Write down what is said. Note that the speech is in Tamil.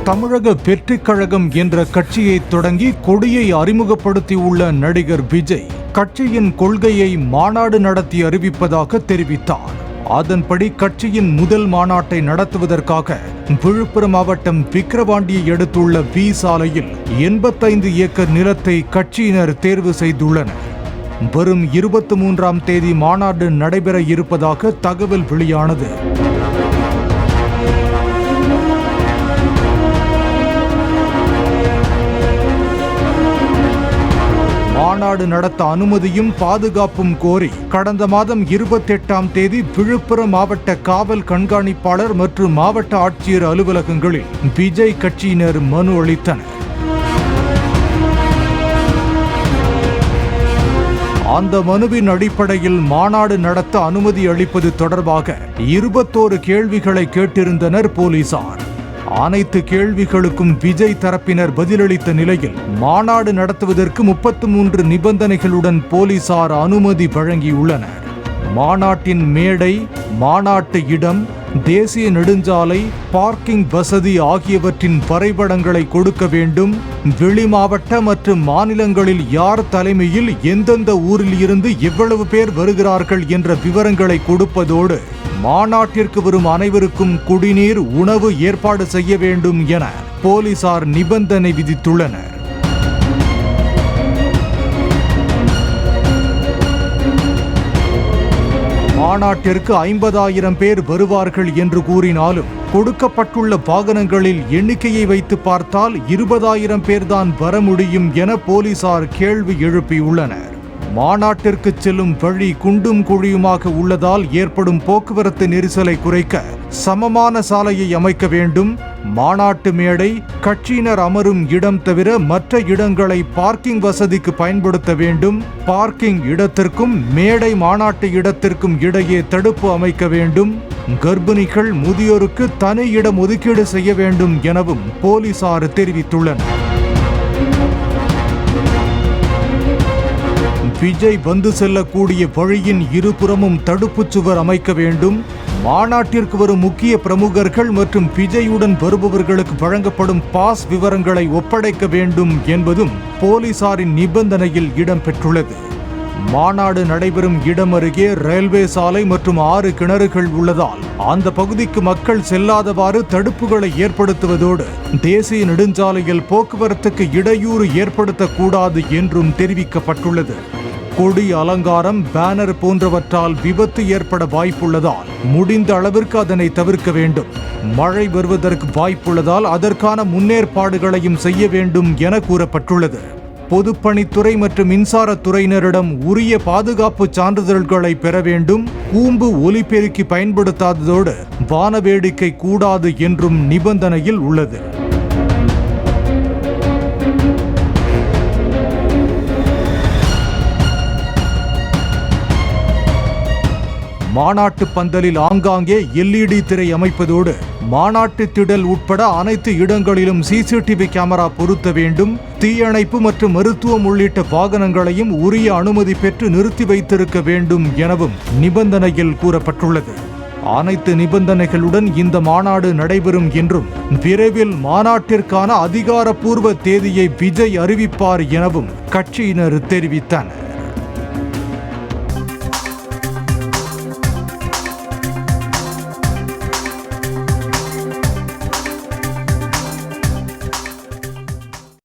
தமிழக வெற்றிக் கழகம் என்ற கட்சியை தொடங்கி கொடியை அறிமுகப்படுத்தியுள்ள நடிகர் விஜய் கட்சியின் கொள்கையை மாநாடு நடத்தி அறிவிப்பதாக தெரிவித்தார். அதன்படி கட்சியின் முதல் மாநாட்டை நடத்துவதற்காக விழுப்புரம் மாவட்டம் விக்கிரவாண்டியை அடுத்துள்ள வி சாலையில் 85 ஏக்கர் நிலத்தை கட்சியினர் தேர்வு செய்துள்ளனர். வரும் 23ஆம் தேதி மாநாடு நடைபெற இருப்பதாக தகவல் வெளியானது. மாநாடு நடத்த அனுமதியும் பாதுகாப்பும் கோரி கடந்த மாதம் 28ஆம் தேதி விழுப்புரம் மாவட்ட காவல் கண்காணிப்பாளர் மற்றும் மாவட்ட ஆட்சியர் அலுவலகங்களில் விஜய் கட்சியினர் மனு அளித்தனர். அந்த மனுவின் அடிப்படையில் மாநாடு நடத்த அனுமதி அளிப்பது தொடர்பாக 21 கேள்விகளை கேட்டிருந்தனர் போலீசார். அனைத்து கேள்விகளுக்கும் விஜய் தரப்பினர் பதிலளித்த நிலையில் மாநாடு நடத்துவதற்கு 33 நிபந்தனைகளுடன் போலீசார் அனுமதி வழங்கியுள்ளனர். மாநாட்டின் மேடை, மாநாட்டு இடம், தேசிய நெடுஞ்சாலை, பார்க்கிங் வசதி ஆகியவற்றின் வரைபடங்களை கொடுக்க வேண்டும். வெளி மாவட்ட மற்றும் மாநிலங்களில் யார் தலைமையில் எந்தெந்த ஊரில் இருந்து எவ்வளவு பேர் வருகிறார்கள் என்ற விவரங்களை கொடுப்பதோடு மாநாட்டிற்கு வரும் அனைவருக்கும் குடிநீர், உணவு ஏற்பாடு செய்ய வேண்டும் என போலீசார் நிபந்தனை விதித்துள்ளனர். மாநாட்டிற்கு 50,000 பேர் வருவார்கள் என்று கூறினாலும் கொடுக்கப்பட்டுள்ள வாகனங்களில் எண்ணிக்கையை வைத்து பார்த்தால் 20,000 பேர்தான் வர முடியும் என போலீசார் கேள்வி எழுப்பியுள்ளனர். மாநாட்டிற்கு செல்லும் வழி குண்டும் குழியுமாக உள்ளதால் ஏற்படும் போக்குவரத்து நெரிசலை குறைக்க சமமான சாலையை அமைக்க வேண்டும். மாநாட்டு மேடை, கட்சியினர் அமரும் இடம் தவிர மற்ற இடங்களை பார்க்கிங் வசதிக்கு பயன்படுத்த வேண்டும். பார்க்கிங் இடத்திற்கும் மேடை மாநாட்டு இடத்திற்கும் இடையே தடுப்பு அமைக்க வேண்டும். கர்ப்பிணிகள், முதியோருக்கு தனி இடம் ஒதுக்கீடு செய்ய வேண்டும் எனவும் போலீசார் தெரிவித்துள்ளனர். விஜய் வந்து செல்லக்கூடிய வழியின் இருபுறமும் தடுப்புச் சுவர் அமைக்க வேண்டும். மாநாட்டிற்கு வரும் முக்கிய பிரமுகர்கள் மற்றும் விஜயுடன் வருபவர்களுக்கு வழங்கப்படும் பாஸ் விவரங்களை ஒப்படைக்க வேண்டும் என்பதும் போலீசாரின் நிபந்தனையில் இடம்பெற்றுள்ளது. மாநாடு நடைபெறும் இடம் அருகே ரயில்வே சாலை மற்றும் 6 கிணறுகள் உள்ளதால் அந்த பகுதிக்கு மக்கள் செல்லாதவாறு தடுப்புகளை ஏற்படுத்துவதோடு தேசிய நெடுஞ்சாலையில் போக்குவரத்துக்கு இடையூறு ஏற்படுத்தக்கூடாது என்றும் தெரிவிக்கப்பட்டுள்ளது. கொடி அலங்காரம், பேனர் போன்றவற்றால் விபத்து ஏற்பட வாய்ப்புள்ளதால் முடிந்த அளவிற்கு அதனை தவிர்க்க வேண்டும். மழை வருவதற்கு வாய்ப்புள்ளதால் அதற்கான முன்னேற்பாடுகளையும் செய்ய வேண்டும் என கூறப்பட்டுள்ளது. பொதுப்பணித்துறை மற்றும் மின்சாரத்துறையினரிடம் உரிய பாதுகாப்பு சான்றிதழ்களை பெற வேண்டும். கூம்பு ஒலிபெருக்கி பயன்படுத்தாததோடு வானவேடிக்கை கூடாது என்றும் நிபந்தனையில் உள்ளது. மாநாட்டு பந்தலில் ஆங்காங்கே LED திரை அமைப்பதோடு மாநாட்டு திடல் உட்பட அனைத்து இடங்களிலும் CCTV கேமரா பொருத்த வேண்டும். தீயணைப்பு மற்றும் மருத்துவம் உள்ளிட்ட வாகனங்களையும் உரிய அனுமதி பெற்று நிறுத்தி வைத்திருக்க வேண்டும் எனவும் நிபந்தனையில் கூறப்பட்டுள்ளது. அனைத்து நிபந்தனைகளுடன் இந்த மாநாடு நடைபெறும் என்றும் விரைவில் மாநாட்டிற்கான அதிகாரப்பூர்வ தேதியை விஜய் அறிவிப்பார் எனவும் கட்சியினர் தெரிவித்தனர்.